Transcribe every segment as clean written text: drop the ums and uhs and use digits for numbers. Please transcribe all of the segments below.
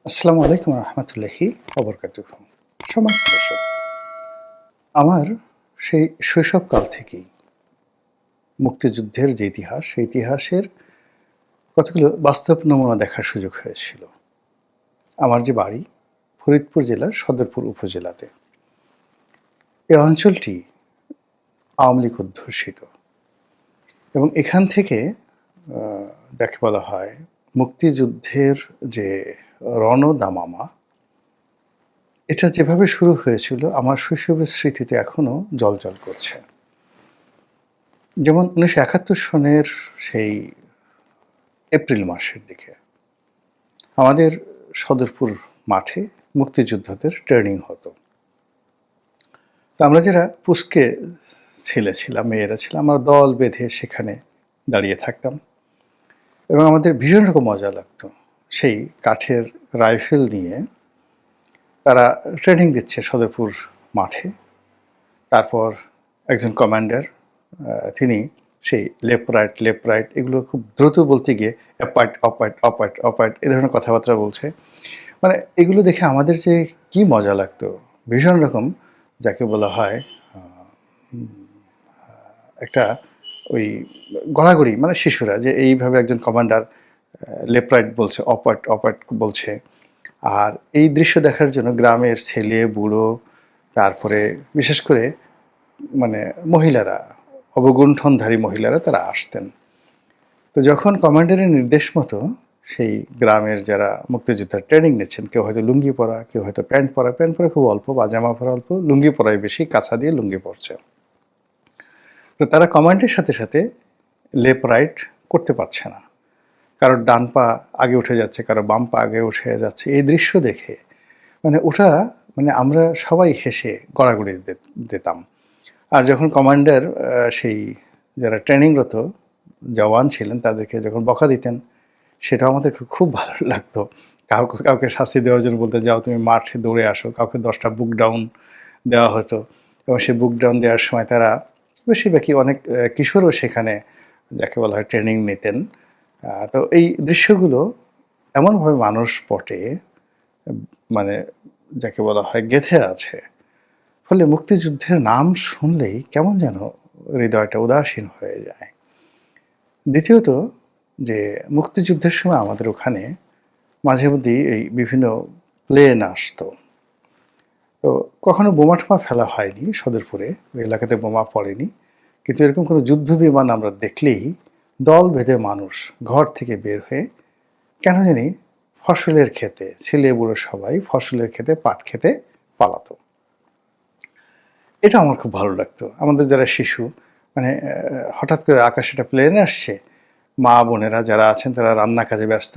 আসসালামু আলাইকুম রহমতুল্লাহি ওবরকাতুহু। সম্মানিত দর্শক, আমার সেই শৈশবকাল থেকেই মুক্তিযুদ্ধের যে ইতিহাস, সেই ইতিহাসের কতগুলো বাস্তব নমুনা দেখার সুযোগ হয়েছিল। আমার যে বাড়ি ফরিদপুর জেলার সদরপুর উপজেলাতে। এই অঞ্চলটি আওয়ামী লীগ অধ্যুষিত এবং এখান থেকে যাকে বলা হয় মুক্তিযুদ্ধের যে রণদামামা, এটা যেভাবে শুরু হয়েছিল আমার শৈশবের স্মৃতিতে এখনো জ্বলজ্বল করছে। যেমন ১৯৭১ সনের সেই এপ্রিল মাসের দিকে আমাদের সদরপুর মাঠে মুক্তিযোদ্ধাদের ট্রেনিং হতো। তো আমরা যারা পুচকে ছেলে ছিলাম, মেয়েরা ছিলাম, আমরা দল বেঁধে সেখানে দাঁড়িয়ে থাকতাম এবং আমাদের ভীষণ রকম মজা লাগতো। সেই কাঠের রাইফেল নিয়ে তারা ট্রেনিং দিচ্ছে সদরপুর মাঠে। তারপর একজন কমান্ডার তিনি সেই লেফট রাইট এগুলো খুব দ্রুত বলতে গিয়ে অ্যাপার্ট অপার্ট অপার্ট অপার্ট এ ধরনের কথাবার্তা বলছে। মানে এগুলো দেখে আমাদের যে কি মজা লাগতো, ভীষণ রকম যাকে বলা হয় একটা ওই গড়াগড়ি, মানে শিশুরা যে এইভাবে একজন কমান্ডার লেফট রাইট বলছে, অপার্ট অপার্ট বলছে। আর এই দৃশ্য দেখার জন্য গ্রামের ছেলে বুড়ো, তারপরে বিশেষ করে মানে মহিলারা, অবগুণ্ঠনধারী মহিলারা তারা আসতেন। তো যখন কমান্ডারের নির্দেশ মতো সেই গ্রামের যারা মুক্তিযোদ্ধার ট্রেনিং নিচ্ছেন, কেউ হয়তো লুঙ্গি পরা, কেউ হয়তো প্যান্ট পরা খুব অল্প, পাজামা পরা অল্প, লুঙ্গি পরাই বেশি, কাছা দিয়ে লুঙ্গি পরছে। তো তারা কমান্ডের সাথে সাথে লেফট রাইট করতে পারছে না, কারোর ডান পা আগে উঠে যাচ্ছে, কারো বাম পা আগে উঠে যাচ্ছে। এই দৃশ্য দেখে ওটা আমরা সবাই হেসে গড়াগড়ি দিতাম। আর যখন কমান্ডার সেই যারা ট্রেনিংরত জওয়ান ছিলেন তাদেরকে যখন বকা দিতেন, সেটাও আমাদের খুব ভালো লাগতো। কাউকে শাস্তি দেওয়ার জন্য বলতে, যাও তুমি মাঠে দৌড়ে আসো। কাউকে 10টা বুক ডাউন দেওয়া হতো এবং সেই বুক ডাউন দেওয়ার সময় তারা বেশিরভাগই অনেক কিশোরও সেখানে যাকে বলা হয় ট্রেনিং নিতেন। তো এই দৃশ্যগুলো এমনভাবে মানুষ পটে মানে যাকে বলা হয় গেঁথে আছে, ফলে মুক্তিযুদ্ধের নাম শুনলেই কেমন যেন হৃদয়টা উদাসীন হয়ে যায়। দ্বিতীয়ত, যে মুক্তিযুদ্ধের সময় আমাদের ওখানে মাঝে মধ্যেই এই বিভিন্ন প্লেন আসতো। তো কখনো বোমা টোমা ফেলা হয়নি সদরপুরে, ওই এলাকাতে বোমা পড়েনি, কিন্তু এরকম কোনো যুদ্ধ বিমান আমরা দেখলেই দল বেঁধে মানুষ ঘর থেকে বের হয়ে কেন জানি ফসলের ক্ষেতে, ছেলে বুড়ো সবাই ফসলের ক্ষেতে পাট খেতে পালাতো। এটা আমার খুব ভালো লাগতো। আমাদের যারা শিশু, হঠাৎ করে আকাশে একটা প্লেন আসছে, মা বোনেরা যারা আছেন তারা রান্না কাজে ব্যস্ত,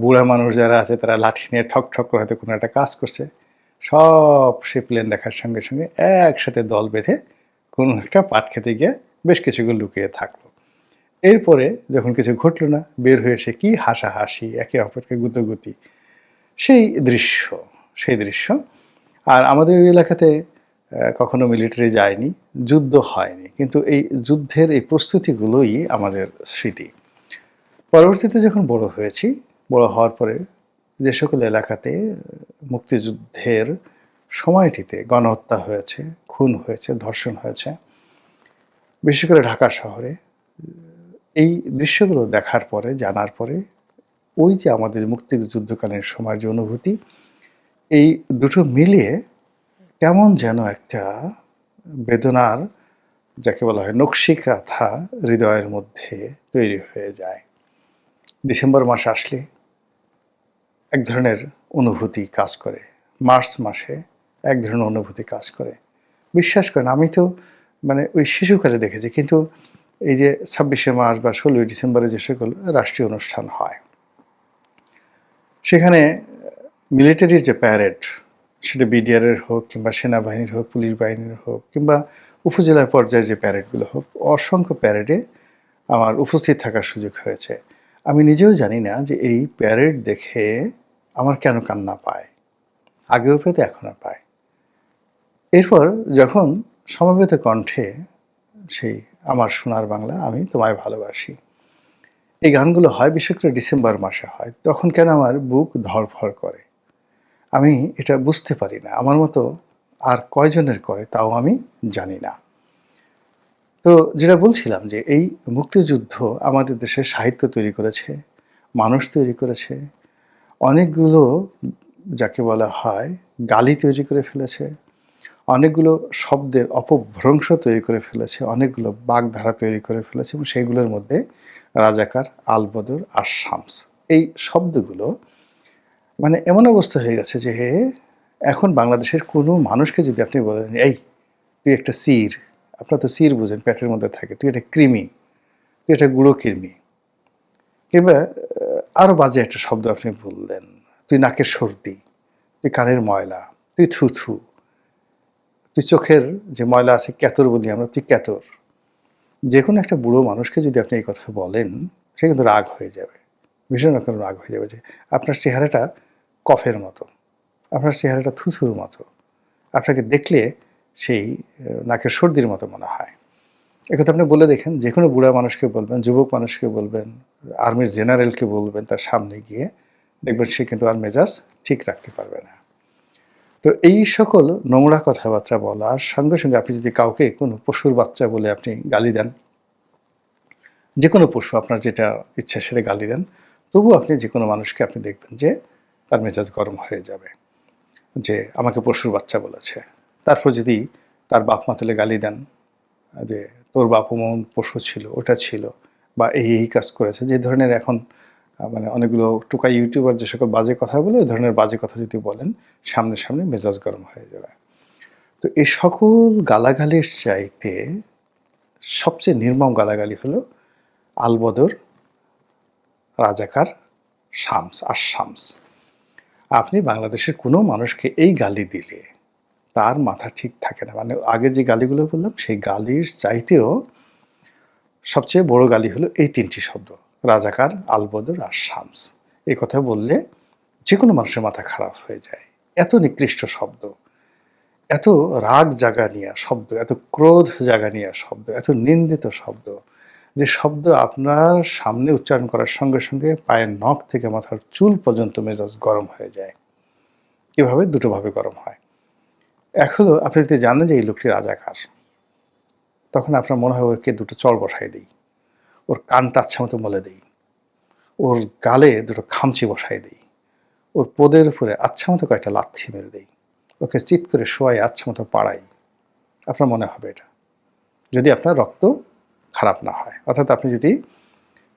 বুড়া মানুষ যারা আছে তারা লাঠি নিয়ে ঠক ঠক করে হয়তো কোনো একটা কাজ করছে। সব সে প্লেন দেখার সঙ্গে সঙ্গে একসাথে দল বেঁধে কোনো একটা পাট খেতে গিয়ে বেশ কিছুক্ষণ লুকিয়ে থাকলো। এরপরে যখন কিছু ঘটলো না, বের হয়ে এসে কি হাসাহাসি, একে অপরকে গুতোগুতি, সেই দৃশ্য সেই দৃশ্য। আর আমাদের ওই এলাকাতে কখনো মিলিটারি যায়নি, যুদ্ধ হয়নি, কিন্তু এই যুদ্ধের এই প্রস্তুতিগুলোই আমাদের স্মৃতি। পরবর্তীতে যখন বড় হয়েছি, বড় হওয়ার পরে যে সকল এলাকাতে মুক্তিযুদ্ধের সময়টিতে গণহত্যা হয়েছে, খুন হয়েছে, ধর্ষণ হয়েছে, বিশেষ করে ঢাকা শহরে, এই দৃশ্যগুলো দেখার পরে, জানার পরে, ওই যে আমাদের মুক্তিযুদ্ধকালীন সময়ের যে অনুভূতি, এই দুটো মিলিয়ে কেমন যেন একটা বেদনার যাকে বলা হয় নকশিকাঁথা হৃদয়ের মধ্যে তৈরি হয়ে যায়। ডিসেম্বর মাস আসলে এক ধরনের অনুভূতি কাজ করে, মার্চ মাসে এক ধরনের অনুভূতি কাজ করে। বিশ্বাস করেন, আমি তো ওই শিশুকালে দেখেছি, কিন্তু এই যে 26শে মার্চ বা 16ই ডিসেম্বরে যে সকল রাষ্ট্রীয় অনুষ্ঠান হয়, সেখানে মিলিটারির যে প্যারেড, সেটা বিডিআরের হোক কিংবা সেনাবাহিনীর হোক, পুলিশ বাহিনীর হোক কিংবা উপজেলা পর্যায়ে যে প্যারেডগুলো হোক, অসংখ্য প্যারেডে আমার উপস্থিত থাকার সুযোগ হয়েছে। আমি নিজেও জানি না যে এই প্যারেড দেখে আমার কেন কান্না পায়, আগেও পেতো, এখনও পায়। এরপর যখন সমবেত কণ্ঠে সেই আমার সোনার বাংলা আমি তোমায় ভালোবাসি, এই গানগুলো হয় বিশেষ করে ডিসেম্বর মাসে হয়। তখন কেন আমার বুক ধড়ফড় করে। আমি এটা বুঝতে পারি না। আমার মতো আর কয়জনের করে তাও আমি জানি না। তো যেটা বলছিলাম যে এই মুক্তিযুদ্ধ আমাদের দেশে সাহিত্য তৈরি করেছে, মানুষ তৈরি করেছে, অনেকগুলো যাকে বলা হয় গালি তৈরি করে ফেলেছে, অনেকগুলো শব্দের অপভ্রংশ তৈরি করে ফেলেছে, অনেকগুলো বাগধারা তৈরি করে ফেলেছে এবং সেগুলোর মধ্যে রাজাকার, আলবদর আর শামস এই শব্দগুলো মানে এমন অবস্থা হয়ে গেছে যে এখন বাংলাদেশের কোনো মানুষকে যদি আপনি বলেন, "এই তুই একটা সির", আপনারা তো সির বুঝেন পেটের মধ্যে থাকে, "তুই একটা কৃমি, তুই একটা গুঁড়ো কৃমি", কিংবা আরও বাজে একটা শব্দ আপনি বললেন, "তুই নাকের সর্দি, তুই কানের ময়লা, তুই থুথু, তুই চোখের যে ময়লা আছে ক্যাতর বলি আমরা, তুই ক্যাতর", যেকোনো একটা বুড়ো মানুষকে যদি আপনি এই কথা বলেন, সে কিন্তু রাগ হয়ে যাবে, ভীষণ রকম রাগ হয়ে যাবে যে আপনার চেহারাটা কফের মতো, আপনার চেহারাটা থুথুর মতো, আপনাকে দেখলে সেই নাকের সর্দির মতো মনে হয়। একথা আপনি বলে দেখেন, যে কোনো বুড়া মানুষকে বলবেন, যুবক মানুষকে বলবেন, আর্মির জেনারেলকে বলবেন তার সামনে গিয়ে, দেখবেন সে কিন্তু আর মেজাজ ঠিক রাখতে পারবে না। তো এই সকল নোংরা কথাবার্তা বলার সঙ্গে সঙ্গে আপনি যদি কাউকে কোনো পশুর বাচ্চা বলে আপনি গালি দেন, যে কোনো পশু আপনার যেটা ইচ্ছা সেটা গালি দেন, তবুও আপনি যে কোনো মানুষকে আপনি দেখবেন যে তার মেজাজ গরম হয়ে যাবে যে আমাকে পশুর বাচ্চা বলেছে। তারপর যদি তার বাপ মা তুলে গালি দেন যে তোর বাপ অমন পশু ছিল, ওটা ছিল, বা এই কাজ করেছে, যে ধরনের এখন মানে অনেকগুলো টোকাই ইউটিউবার যে সকল বাজে কথা বলে, ওই ধরনের বাজে কথা যদি বলেন, সামনে সামনে মেজাজ গরম হয়ে যাবে। তো এই সকল গালাগালির চাইতে সবচেয়ে নির্মম গালাগালি হলো আলবদর, রাজাকার, শামস আর শামস। আপনি বাংলাদেশের কোনো মানুষকে এই গালি দিলে তার মাথা ঠিক থাকে না। মানে আগে যে গালিগুলো বললাম সেই গালির চাইতেও সবচেয়ে বড় গালি হলো এই তিনটি শব্দ, রাজাকার, আলবদর আর শামস। এই কথা বললে যে কোনো মানুষের মাথা খারাপ হয়ে যায়। এত নিকৃষ্ট শব্দ, এত রাগ জাগা নিয়া শব্দ, এত ক্রোধ জাগা নিয়া শব্দ, এত নিন্দিত শব্দ, যে শব্দ আপনার সামনে উচ্চারণ করার সঙ্গে সঙ্গে পায়ের নখ থেকে মাথার চুল পর্যন্ত মেজাজ গরম হয়ে যায়। এভাবে দুটো ভাবে গরম হয়। এক হলো আপনি যদি জানেন যে এই লোকটি রাজাকার, তখন আপনার মনে হয় ওকে দুটো চড় বসাই দিই, ওর কানটা আচ্ছা মতো মলে দিই, ওর গালে দুটো খামচি বসাই দিই, ওর পোদের উপরে আচ্ছা মতো কয়েকটা লাথি মেরে দিই, ওকে চিৎ করে শোয়াই আচ্ছা মতো পাড়াই। আপনার মনে হবে এটা, যদি আপনার রক্ত খারাপ না হয়, অর্থাৎ আপনি যদি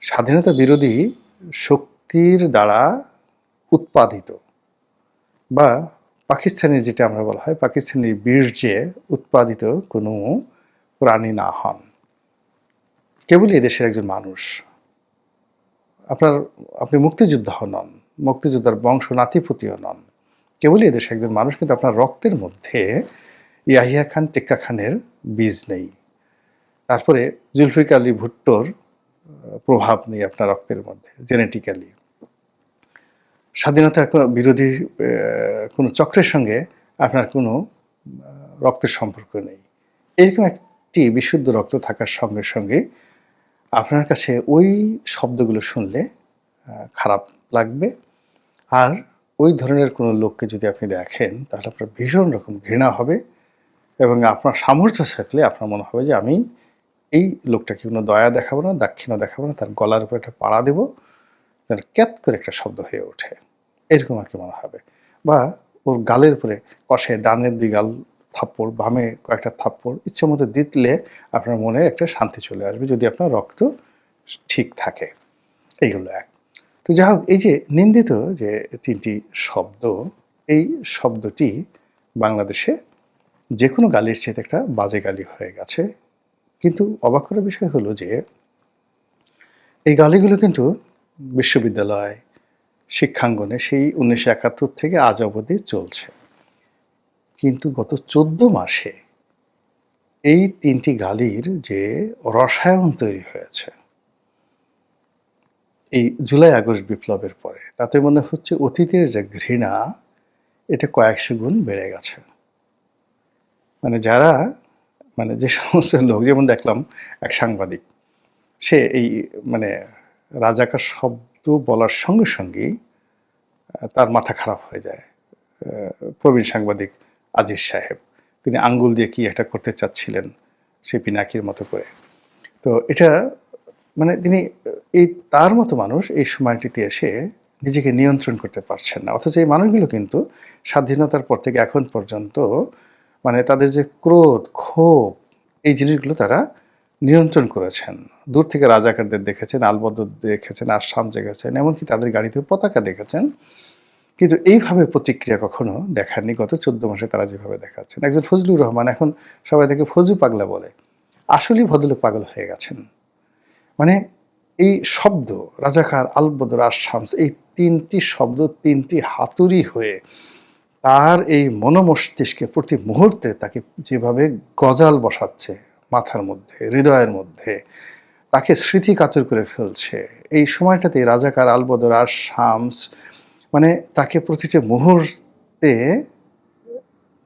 স্বাধীনতা বিরোধী শক্তির দ্বারা উৎপাদিত বা পাকিস্তানি যেটা আমরা বলা হয় পাকিস্তানি বীর্যে উৎপাদিত কোনো প্রাণী না হন, কেবলই এদেশের একজন মানুষ, আপনি মুক্তিযোদ্ধা নন, মুক্তিযোদ্ধার বংশ নাতিপুতিও নন, কেবলই এদেশে একজন মানুষ, কিন্তু আপনার রক্তের মধ্যে ইয়াহিয়া খান, টেক্কা খানের বীজ নেই, তারপরে জুলফিকার আলী ভুট্টোর প্রভাব নেই আপনার রক্তের মধ্যে জেনেটিক্যালি, স্বাধীনতা বিরোধী কোনো চক্রের সঙ্গে আপনার কোনো রক্তের সম্পর্ক নেই, এরকম একটি বিশুদ্ধ রক্ত থাকার সঙ্গে সঙ্গে আপনার কাছে ওই শব্দগুলো শুনলে খারাপ লাগবে। আর ওই ধরনের কোনো লোককে যদি আপনি দেখেন তাহলে আপনার ভীষণ রকম ঘৃণা হবে এবং আপনার সামর্থ্য থাকলে আপনার মনে হবে যে আমি এই লোকটাকে কোনো দয়া দেখাবো না, দাক্ষিণ্য দেখাবো না, তার গলার উপরে একটা পাড়া দেবো, তার ক্যাত করে একটা শব্দ হয়ে ওঠে, এরকম আর কি মনে হবে। বা ওর গালের উপরে কষে ডানের 2 গাল থাপ্পড়, বামে কয়েকটা থাপ্পড় ইচ্ছে মতো দিলে আপনার মনে একটা শান্তি চলে আসবে, যদি আপনার রক্ত ঠিক থাকে। এইগুলো এক। তো যাই হোক, এই যে নিন্দিত যে 3টি শব্দ, এই শব্দটি বাংলাদেশে যে কোনো গালির চেয়ে একটা বাজে গালি হয়ে গেছে। কিন্তু অবাক করার বিষয় হলো যে এই গালিগুলো কিন্তু বিশ্ববিদ্যালয়, শিক্ষাঙ্গনে সেই 1971 থেকে আজ অবধি চলছে। কিন্তু গত 14 মাসে এই 3টি গালির যে রসায়ন তৈরি হয়েছে এই জুলাই আগস্ট বিপ্লবের পরে, তাতে মনে হচ্ছে অতীতের যে ঘৃণা এটা কয়েকশো গুণ বেড়ে গেছে। মানে যারা মানে যে সমস্ত লোক, যেমন দেখলাম এক সাংবাদিক, সে এই মানে রাজাকার শব্দ বলার সঙ্গে সঙ্গেই তার মাথা খারাপ হয়ে যায়। প্রবীণ সাংবাদিক আজিজ সাহেব, তিনি আঙ্গুল দিয়ে কি একটা করতে চাচ্ছিলেন সেই পিনাকির মতো করে। তো এটা মানে তিনি এই তার মতো মানুষ এই সময়টিতে এসে নিজেকে নিয়ন্ত্রণ করতে পারছেন না। অথচ এই মানুষগুলো কিন্তু স্বাধীনতার পর থেকে এখন পর্যন্ত মানে তাদের যে ক্রোধ, ক্ষোভ এই জিনিসগুলো তারা নিয়ন্ত্রণ করেছেন। দূর থেকে রাজাকারদের দেখেছেন, আলবদর দেখেছেন, আসাম দেখেছেন, এমনকি তাদের গাড়িতে পতাকা দেখেছেন। কিন্তু এইভাবে প্রতিক্রিয়া কখনো দেখাননি গত ১৪ মাসে তারা যেভাবে দেখাচ্ছেন। একজন ফজলুর রহমান, এখন সবাই তাকে ফজু পাগলা বলে। আসলেই ভদ্রলোক পাগল হয়ে গেছেন। মানে এই শব্দ রাজাকার, আলবদর আর শামস, এই ৩টি শব্দ ৩টি হাতুড়ি হয়ে তার এই মনোমস্তিষ্কে প্রতি মুহূর্তে তাকে যেভাবে গজাল বসাচ্ছে মাথার মধ্যে, হৃদয়ের মধ্যে, তাকে স্মৃতিকাতর করে ফেলছে। এই সময়টাতে রাজাকার, আলবদর আর শামস মানে তাকে প্রতিটি মুহূর্তে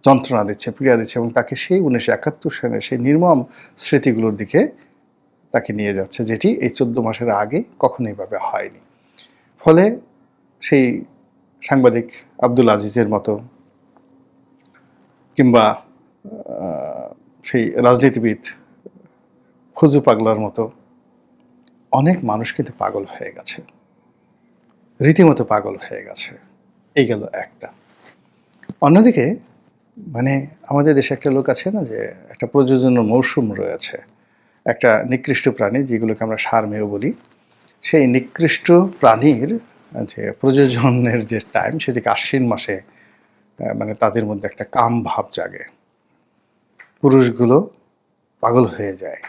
যন্ত্রণা দিচ্ছে, পীড়া দিচ্ছে এবং তাকে সেই ১৯৭১ সালে সেই নির্মম স্মৃতিগুলোর দিকে তাকে নিয়ে যাচ্ছে, যেটি এই ১৪ মাসের আগে কখনোই ভাবে হয়নি। ফলে সেই সাংবাদিক আব্দুল আজিজের মতো কিংবা সেই রাজনীতিবিদ ফজু পাগলার মতো অনেক মানুষ কিন্তু পাগল হয়ে গেছে, রীতিমতো পাগল হয়ে গেছে। এই গেল একটা। অন্যদিকে মানে আমাদের দেশে একটা লোক আছে না, যে একটা প্রজননের মৌসুম রয়েছে, একটা নিকৃষ্ট প্রাণী যেগুলোকে আমরা সারমেয় বলি, সেই নিকৃষ্ট প্রাণীর যে প্রজননের যে টাইম, সেটিকে আশ্বিন মাসে মানে তাদের মধ্যে একটা কাম ভাব জাগে। পুরুষগুলো পাগল হয়ে যায়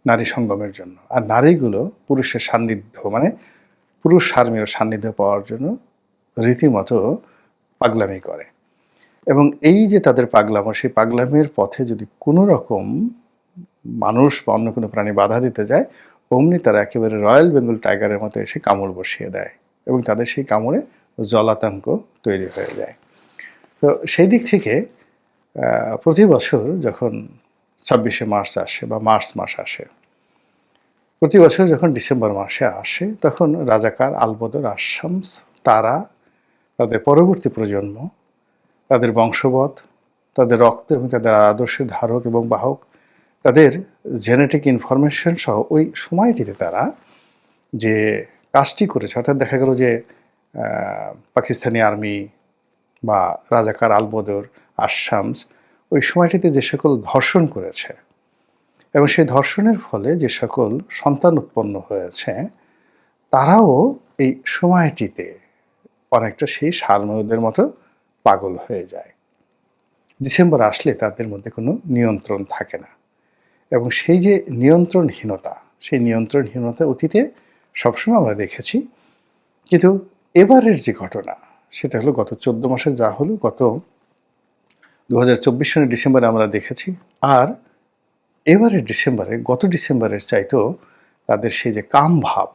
নারী সঙ্গমের জন্য, আর নারীগুলো পুরুষের সান্নিধ্য মানে পুরুষ সারমেয় সান্নিধ্য পাওয়ার জন্য রীতিমতো পাগলামি করে। এবং এই যে তাদের পাগলামো, সেই পাগলামের পথে যদি কোনো রকম মানুষ বা অন্য কোনো প্রাণী বাধা দিতে যায়, অমনি তারা একেবারে রয়্যাল বেঙ্গল টাইগারের মতো এসে কামড় বসিয়ে দেয় এবং তাদের সেই কামড়ে জলাতঙ্ক তৈরি হয়ে যায়। তো সেই দিক থেকে প্রতি বছর যখন ২৬শে মার্চ আসে বা মার্চ মাস আসে, প্রতি বছর যখন ডিসেম্বর মাসে আসে, তখন রাজাকার, আলবদর, আশামস তারা তাদের পরবর্তী প্রজন্ম, তাদের বংশবৎ, তাদের রক্ত এবং তাদের আদর্শের ধারক এবং বাহক, তাদের জেনেটিক ইনফরমেশন সহ ওই সময়টিতে তারা যে কাজটি করেছে, অর্থাৎ দেখা গেল যে পাকিস্তানি আর্মি বা রাজাকার, আলবদর, আশামস ওই সময়টিতে যে সকল ধর্ষণ করেছে এবং সেই ধর্ষণের ফলে যে সকল সন্তান উৎপন্ন হয়েছে, তারাও এই সময়টিতে অনেকটা সেই সারমেয়দের মতো পাগল হয়ে যায়। ডিসেম্বর আসলে তাদের মধ্যে কোনো নিয়ন্ত্রণ থাকে না এবং সেই যে নিয়ন্ত্রণহীনতা, সেই নিয়ন্ত্রণহীনতা অতীতে সবসময় আমরা দেখেছি। কিন্তু এবারের যে ঘটনা, সেটা হলো গত ১৪ মাসে যা হলো, গত ২০২৪ সালের ডিসেম্বরে আমরা দেখেছি। আর এবারের ডিসেম্বরে, গত ডিসেম্বরের চাইতেও তাদের সেই যে কাম ভাব,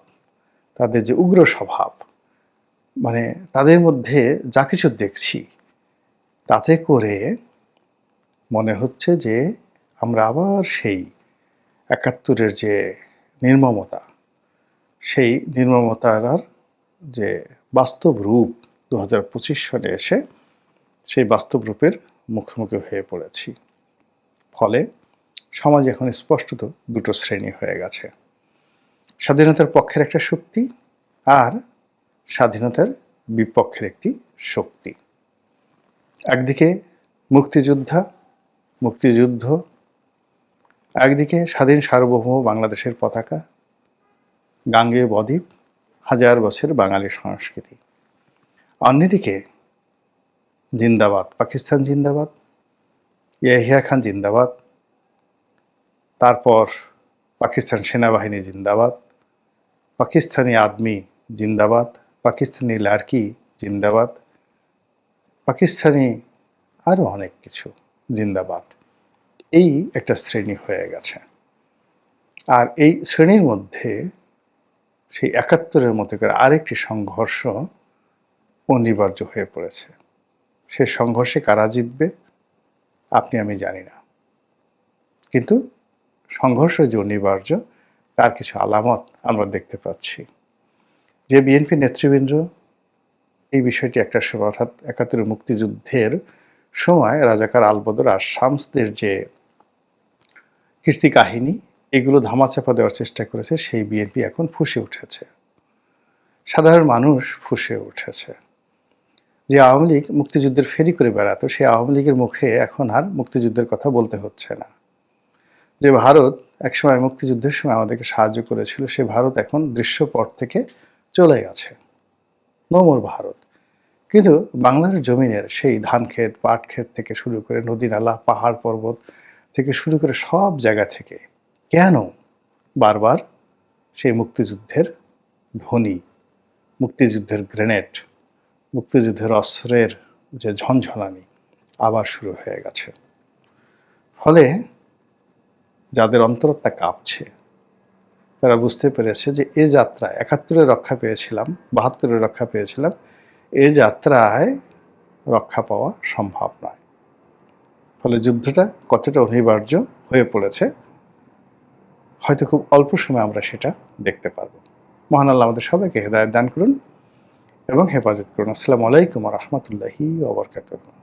তাদের যে উগ্র স্বভাব, মানে তাদের মধ্যে যা কিছু দেখছি, তাতে করে মনে হচ্ছে যে আমরা আবার সেই ৭১-এর যে নির্মমতা, সেই নির্মমতার যে বাস্তব রূপ ২০২৫ সালে এসে সেই বাস্তব রূপের মুখোমুখি হয়ে পড়েছি। ফলে সমাজ এখন স্পষ্টত দুটো শ্রেণী হয়ে গেছে: স্বাধীনতার পক্ষের একটা শক্তি আর স্বাধীনতার বিপক্ষের একটি শক্তি। একদিকে মুক্তিযোদ্ধা, মুক্তিযুদ্ধ, একদিকে স্বাধীন সার্বভৌম বাংলাদেশের পতাকা, গাঙ্গেয় বদ্বীপ, হাজার বছর বাঙালি সংস্কৃতি। অন্যদিকে জিন্দাবাদ পাকিস্তান, জিন্দাবাদ ইয়াহিয়া খান, জিন্দাবাদ, তারপর পাকিস্তান সেনাবাহিনী জিন্দাবাদ, পাকিস্তানি আদমি জিন্দাবাদ, পাকিস্তানি লাড়কি জিন্দাবাদ, পাকিস্তানি আরও অনেক কিছু জিন্দাবাদ। এই একটা শ্রেণী হয়ে গেছে। আর এই শ্রেণীর মধ্যে সেই ৭১-এর মতো করে আরেকটি সংঘর্ষ অনিবার্য হয়ে পড়েছে। সে সংঘর্ষে কারা জিতবে আপনি আমি জানি না, কিন্তু সংঘর্ষ যে অনিবার্য তার কিছু আলামত আমরা দেখতে পাচ্ছি। যে বিএনপি নেতৃবৃন্দ এই বিষয়টি একটা সময় অর্থাৎ ৭১ মুক্তিযুদ্ধের সময় রাজাকার আলবদর আর শামসদের যে কীর্তি কাহিনী এগুলো ধামাচাপা দেওয়ার চেষ্টা করেছে, সেই বিএনপি এখন ফুঁসে উঠেছে, সাধারণ মানুষ ফুঁসে উঠেছে। যে আওয়ামী লীগ মুক্তিযুদ্ধের ফেরি করে বেড়াতো, সেই আওয়ামী লীগের মুখে এখন আর মুক্তিযুদ্ধের কথা বলতে হচ্ছে না। যে ভারত একসময় মুক্তিযুদ্ধের সময় আমাদেরকে সাহায্য করেছিল, সে ভারত এখন দৃশ্যপট থেকে চলে গেছে, নোমর ভারত। কিন্তু বাংলার জমিনের সেই ধান ক্ষেত, পাট ক্ষেত থেকে শুরু করে নদী নালা, পাহাড় পর্বত থেকে শুরু করে সব জায়গা থেকে কেন বারবার সেই মুক্তিযুদ্ধের ধ্বনি, মুক্তিযুদ্ধের গ্রেনেড, মুক্তিযুদ্ধের অস্ত্রের যে ঝনঝনানি আবার শুরু হয়ে গেছে? ফলে যাদের অন্তরটা কাঁপছে তারা বুঝতে পেরেছে যে এ যাত্রায় ৭১-এ রক্ষা পেয়েছিলাম, ৭২-এ রক্ষা পেয়েছিলাম, এ যাত্রায় রক্ষা পাওয়া সম্ভব নয়। ফলে যুদ্ধটা কতটা অনিবার্য হয়ে পড়েছে হয়তো খুব অল্প সময় আমরা সেটা দেখতে পারব। মহান আল্লাহ আমাদের সবাইকে হেদায়েত দান করুন এবং হেফাজত করুন। আসসালামু আলাইকুম ওয়া রাহমাতুল্লাহি ওয়া বারাকাতুহু।